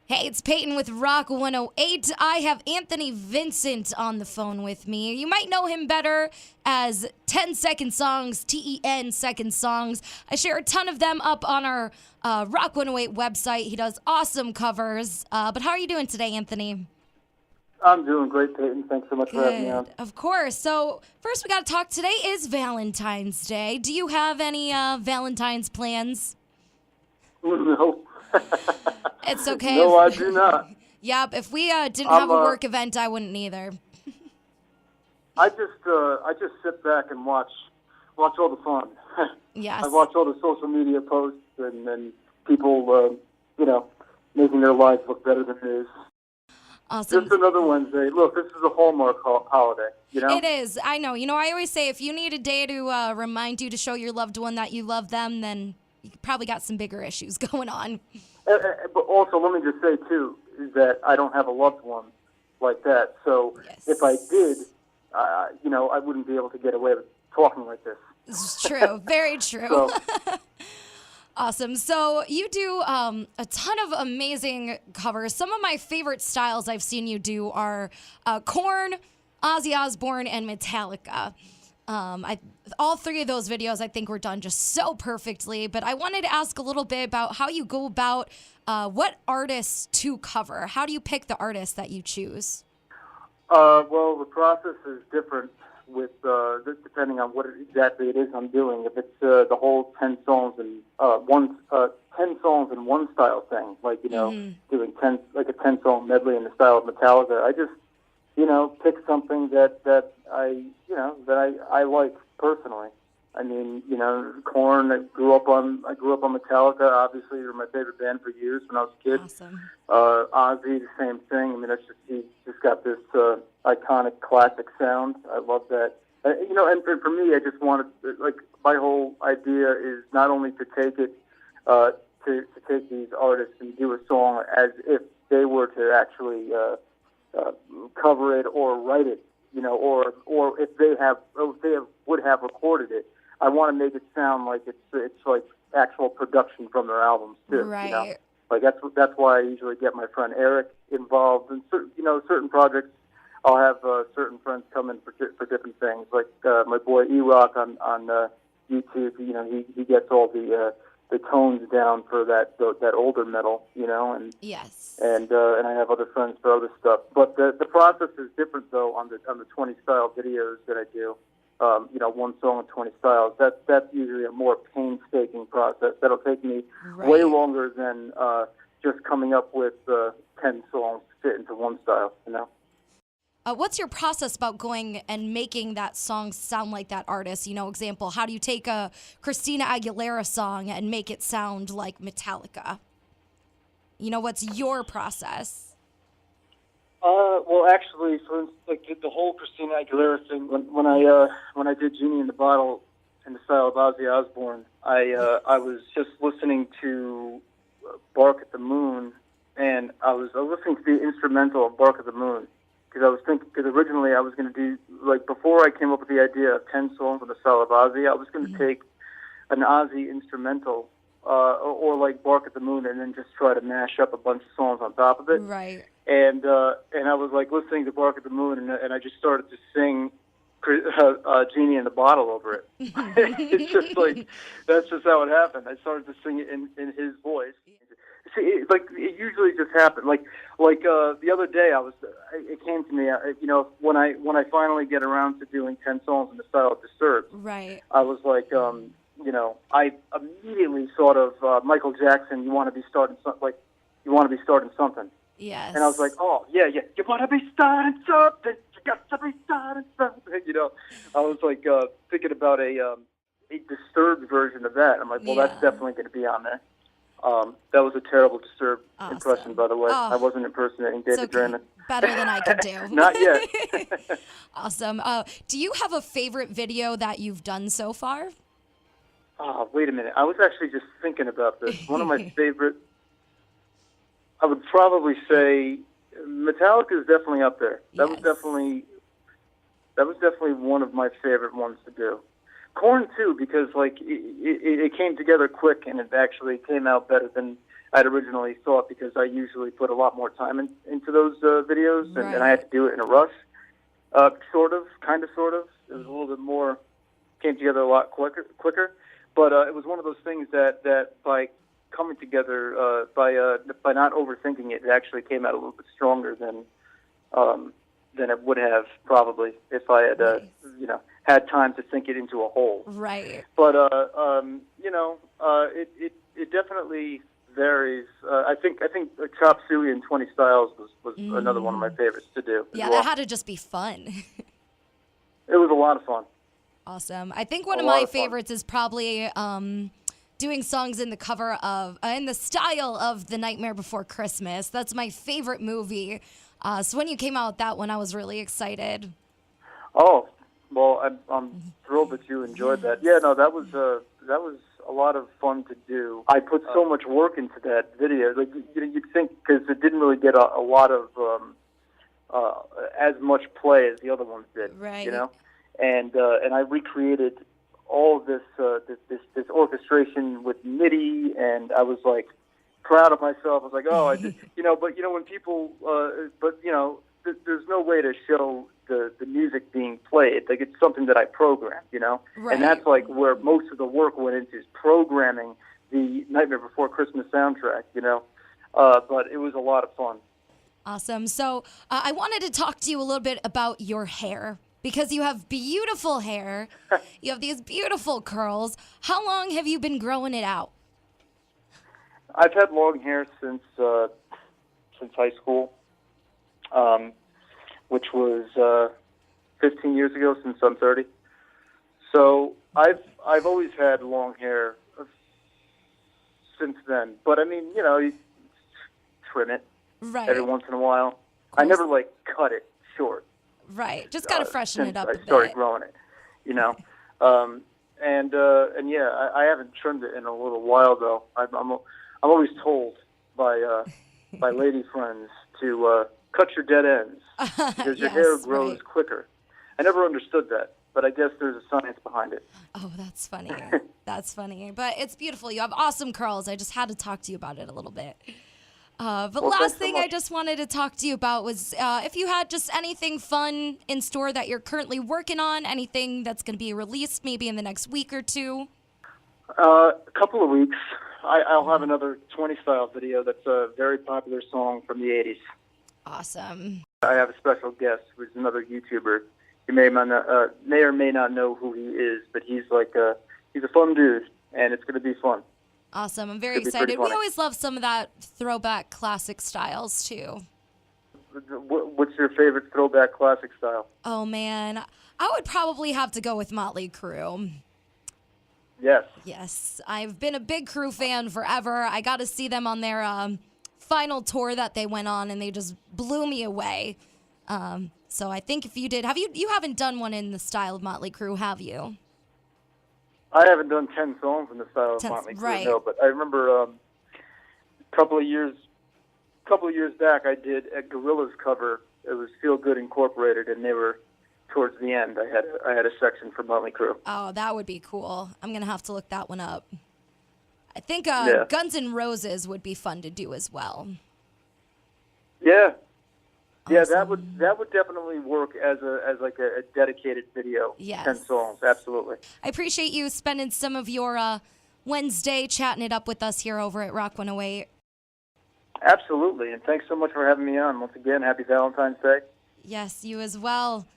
Hey, it's Peyton with Rock 108. I have Anthony Vincent on the phone with me. You might know him better as 10 Second Songs, TEN Second Songs. I share a ton of them up on our Rock 108 website. He does awesome covers. But how are you doing today, Anthony? I'm doing great, Peyton. Thanks so much for having me on. Of course. So first we got to talk. Today is Valentine's Day. Do you have any Valentine's plans? No. It's okay. No, I do not. Yep. If we didn't have a work event, I wouldn't either. I just sit back and watch all the fun. Yes. I watch all the social media posts and people, making their lives look better than it is. Awesome. Just another Wednesday. Look, this is a Hallmark holiday, you know? It is. I know. I always say if you need a day to remind you to show your loved one that you love them, then you probably got some bigger issues going on. But also, let me just say, too, is that I don't have a loved one like that. So if I did, I wouldn't be able to get away with talking like this. This is true. Very true. So, awesome. So you do a ton of amazing covers. Some of my favorite styles I've seen you do are Korn, Ozzy Osbourne, and Metallica. All three of those videos I think were done just so perfectly, but I wanted to ask a little bit about how you go about what artists to cover. How do you pick the artists that you choose? well, the process is different with depending on what exactly it is I'm doing. If it's the whole 10 songs in 10 songs in one style thing, like doing 10 like a 10 song medley in the style of Metallica, I just pick something that I like personally. I mean, Korn. I grew up on Metallica. Obviously, they're my favorite band for years when I was a kid. Awesome. Ozzy, the same thing. I mean, he's just got this iconic classic sound. I love that. And for me, I just wanted, my whole idea is not only to take it, to take these artists and do a song as if they were to actually cover it or write it, or if they would have recorded it. I want to make it sound like it's like actual production from their albums too. Right. Like that's why I usually get my friend Eric involved in certain projects. I'll have certain friends come in for different things. Like my boy E-Rock on YouTube. He gets all the tones down for that older metal. And Yes. and I have other friends for other stuff. But the process is different though on the 20 style videos that I do. One song and 20 styles. That's usually a more painstaking process. That'll take me way longer than just coming up with 10 songs to fit into one style. What's your process about going and making that song sound like that artist? Example, how do you take a Christina Aguilera song and make it sound like Metallica? What's your process? Well, actually, for the whole Christina Aguilera thing, when I did Genie in the Bottle in the style of Ozzy Osbourne, I was just listening to Bark at the Moon, and I was listening to the instrumental of Bark at the Moon because originally I was going to do, before I came up with the idea of 10 songs in the style of Ozzy, I was going to take an Ozzy instrumental or like Bark at the Moon and then just try to mash up a bunch of songs on top of it. Right. And I was listening to Bark at the Moon, and I just started to sing Genie in the Bottle over it. It's just that's just how it happened. I started to sing it in his voice. See, it usually just happened. The other day, it came to me. When I finally get around to doing 10 songs in the style of Disturbed, right. I was I immediately thought of Michael Jackson. You want to be starting something. Yes. And I was like, oh, yeah. You want to be starting something. You got to be starting something. I was thinking about a Disturbed version of that. I'm like, well, that's definitely going to be on there. That was a terrible Disturbed impression, by the way. I wasn't impersonating David Draymond. Better than I could do. Not yet. Awesome. Do you have a favorite video that you've done so far? Oh, wait a minute. I was actually just thinking about this. One of my favorite, I would probably say Metallica is definitely up there. That was definitely one of my favorite ones to do. Korn too, because it came together quick and it actually came out better than I'd originally thought, because I usually put a lot more time into those videos, and I had to do it in a rush. Sort of. It was a little bit more, came together a lot quicker. But it was one of those things that by coming together, by not overthinking it, it actually came out a little bit stronger than it would have probably if I had had time to think it into a whole. Right. But it definitely varies. I think Chop Suey in 20 Styles was another one of my favorites to do. Yeah, that had to just be fun. It was a lot of fun. Awesome. I think one of my favorites is probably doing songs in the cover of, in the style of The Nightmare Before Christmas. That's my favorite movie. So when you came out with that one, I was really excited. Oh, well, I'm thrilled that you enjoyed that. Yeah, no, that was a lot of fun to do. I put so much work into that video. Like you'd think, because it didn't really get a lot of as much play as the other ones did. Right. You know, and I recreated all of this orchestration with MIDI, and I was like proud of myself. I was like, oh, I did, but when people, there's no way to show the music being played. Like, it's something that I programmed, Right. And that's like where most of the work went into, is programming the Nightmare Before Christmas soundtrack, but it was a lot of fun. Awesome. So I wanted to talk to you a little bit about your hair, because you have beautiful hair. You have these beautiful curls. How long have you been growing it out? I've had long hair since high school, which was 15 years ago. Since I'm 30, so I've always had long hair since then. But I mean, you trim it every once in a while. I never cut it short. Right, just gotta freshen it up. I started growing it, and yeah, I haven't trimmed it in a little while though. I'm always told by lady friends to cut your dead ends because your hair grows quicker. I never understood that, but I guess there's a science behind it. Oh, that's funny. That's funny, but it's beautiful. You have awesome curls. I just had to talk to you about it a little bit. But last thing I just wanted to talk to you about was if you had just anything fun in store that you're currently working on, anything that's going to be released maybe in the next week or two. A couple of weeks. I'll have another 20 Style video that's a very popular song from the 80s. Awesome. I have a special guest who's another YouTuber. You may or may not know who he is, but he's he's a fun dude, and it's going to be fun. Awesome. I'm very excited. We always love some of that throwback classic styles, too. What's your favorite throwback classic style? Oh, man. I would probably have to go with Motley Crue. Yes. Yes. I've been a big Crue fan forever. I got to see them on their final tour that they went on, and they just blew me away. So I think if you did, you haven't done one in the style of Motley Crue, have you? I haven't done 10 songs in the style of Motley Crue, no, but I remember a couple of years back I did a Gorillaz cover. It was Feel Good Incorporated, and they were towards the end. I had a section for Motley Crue. Oh, that would be cool. I'm going to have to look that one up. I think Guns N' Roses would be fun to do as well. Yeah. Yeah, awesome. that would definitely work as a dedicated video. Yes. 10 songs, absolutely. I appreciate you spending some of your Wednesday chatting it up with us here over at Rock 108. Absolutely, and thanks so much for having me on. Once again, happy Valentine's Day. Yes, you as well.